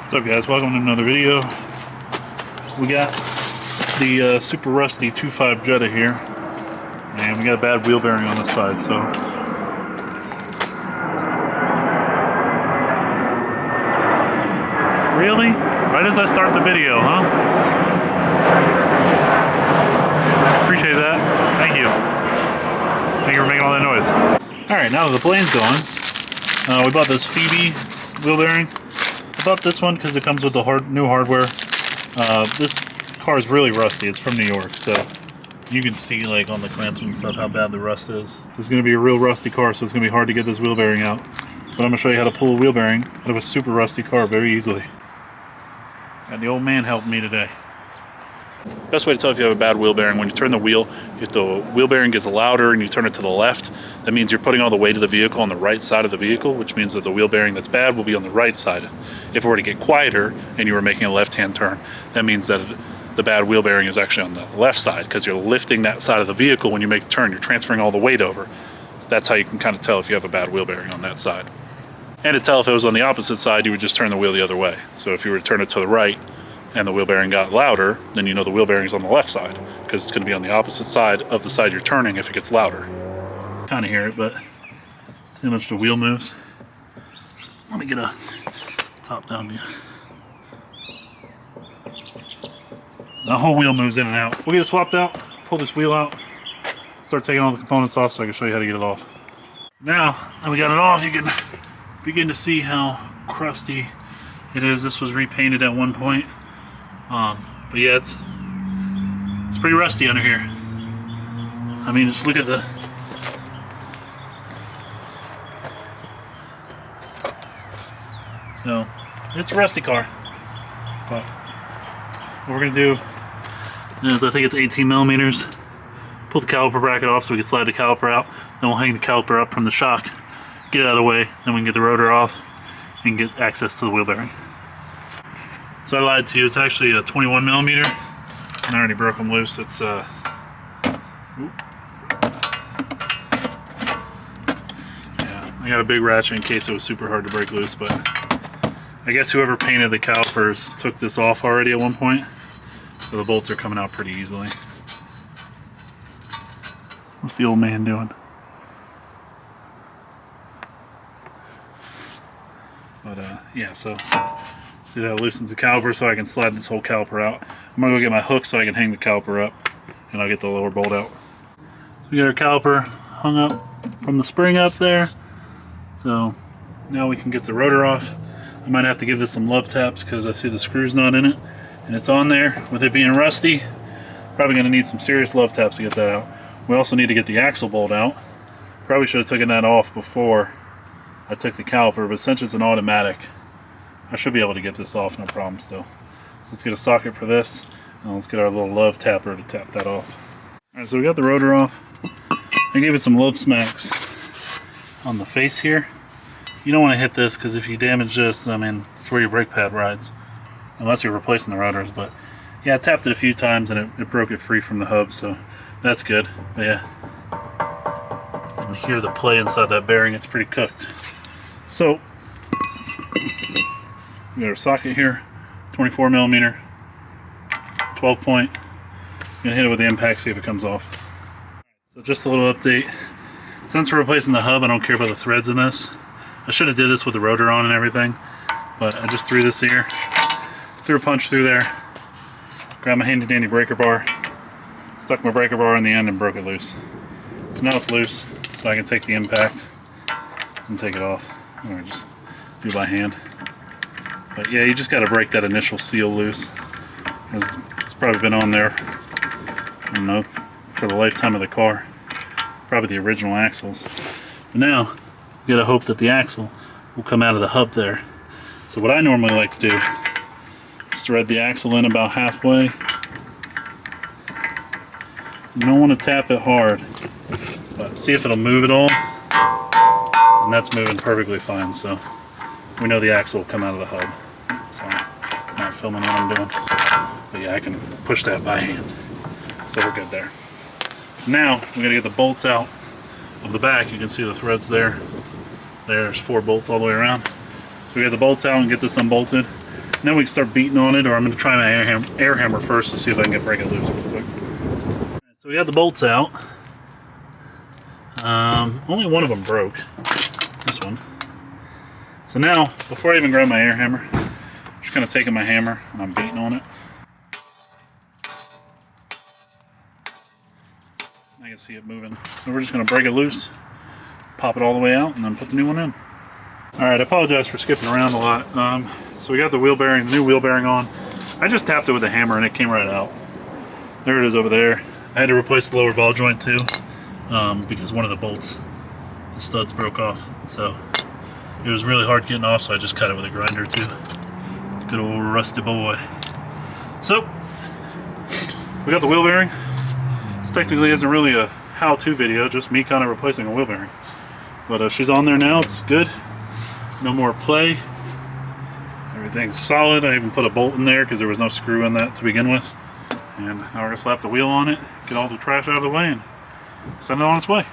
What's up, guys? Welcome to another video. We got the super rusty 2.5 Jetta here, and we got a bad wheel bearing on this side. So really, right as I start the video, huh? Appreciate that. Thank you. Thank you for making all that noise. All right, now that the blade's gone, we bought this Phoebe wheel bearing. I bought this one because it comes with the new hardware. This car is really rusty. It's from New York, so you can see like on the clamps and stuff how bad the rust is. This is going to be a real rusty car, so it's going to be hard to get this wheel bearing out. But I'm going to show you how to pull a wheel bearing out of a super rusty car very easily. Got the old man helping me today. Best way to tell if you have a bad wheel bearing, when you turn the wheel, if the wheel bearing gets louder and you turn it to the left, that means you're putting all the weight of the vehicle on the right side of the vehicle, which means that the wheel bearing that's bad will be on the right side. If it were to get quieter and you were making a left-hand turn, that means that the bad wheel bearing is actually on the left side, because you're lifting that side of the vehicle when you make a turn. You're transferring all the weight over. That's how you can kind of tell if you have a bad wheel bearing on that side. And to tell if it was on the opposite side, you would just turn the wheel the other way. So if you were to turn it to the right and the wheel bearing got louder, then you know the wheel bearing is on the left side, because it's going to be on the opposite side of the side you're turning if it gets louder. Kind of hear it, but see how much the wheel moves? Let me get a top-down view. The whole wheel moves in and out. We'll get it swapped out, pull this wheel out, start taking all the components off so I can show you how to get it off. Now that we got it off, you can begin to see how crusty it is. This was repainted at one point. But yeah, it's pretty rusty under here. I mean, just look at the so it's a rusty car. But what we're gonna do is, I think it's 18 millimeters. Pull the caliper bracket off so we can slide the caliper out. Then we'll hang the caliper up from the shock, get it out of the way, then we can get the rotor off and get access to the wheel bearing. So I lied to you, it's actually a 21 millimeter, and I already broke them loose. It's yeah, I got a big ratchet in case it was super hard to break loose, but I guess whoever painted the calipers took this off already at one point, so the bolts are coming out pretty easily. What's the old man doing? But yeah, so see, that loosens the caliper so I can slide this whole caliper out. I'm gonna go get my hook so I can hang the caliper up, and I'll get the lower bolt out. So we got our caliper hung up from the spring up there. So now we can get the rotor off. I might have to give this some love taps because I see the screw's not in it, and it's on there. With it being rusty, probably gonna need some serious love taps to get that out. We also need to get the axle bolt out. Probably should have taken that off before I took the caliper, but since it's an automatic, I should be able to get this off, no problem still. So let's get a socket for this, and let's get our little love tapper to tap that off. Alright, so we got the rotor off. I gave it some love smacks on the face here. You don't want to hit this, because if you damage this, I mean, it's where your brake pad rides. Unless you're replacing the rotors, but yeah, I tapped it a few times and it broke it free from the hub, so that's good. But yeah, you can hear the play inside that bearing, it's pretty cooked. So we got our socket here, 24 millimeter, 12 point. I'm gonna hit it with the impact, see if it comes off. So just a little update. Since we're replacing the hub, I don't care about the threads in this. I should have did this with the rotor on and everything, but I just threw this here, threw a punch through there, grabbed my handy dandy breaker bar, stuck my breaker bar in the end and broke it loose. So now it's loose, so I can take the impact and take it off. Or just do it by hand. But yeah, you just got to break that initial seal loose. It's probably been on there, I don't know, for the lifetime of the car. Probably the original axles. But now, we got to hope that the axle will come out of the hub there. So what I normally like to do is thread the axle in about halfway. You don't want to tap it hard, but see if it'll move at all. And that's moving perfectly fine, so we know the axle will come out of the hub. So I'm not filming what I'm doing, but yeah, I can push that by hand. So we're good there. So now we got to get the bolts out of the back. You can see the threads there. There's 4 bolts all the way around. So we get the bolts out and get this unbolted. then we can start beating on it, or I'm going to try my air hammer first to see if I can break it loose real quick. Right, so we got the bolts out. Only one of them broke. This one. So now, before I even grab my air hammer, I'm just kind of taking my hammer and I'm beating on it. I can see it moving. So we're just going to break it loose, pop it all the way out, and then put the new one in. Alright, I apologize for skipping around a lot. So we got the wheel bearing, the new wheel bearing on. I just tapped it with a hammer and it came right out. There it is over there. I had to replace the lower ball joint too, because one of the bolts, the studs broke off. So it was really hard getting off, so I just cut it with a grinder too. Good old rusty boy. So, we got the wheel bearing. This technically isn't really a how-to video, just me kind of replacing a wheel bearing. But she's on there now, it's good. No more play. Everything's solid. I even put a bolt in there because there was no screw in that to begin with. And now we're going to slap the wheel on it, get all the trash out of the way, and send it on its way.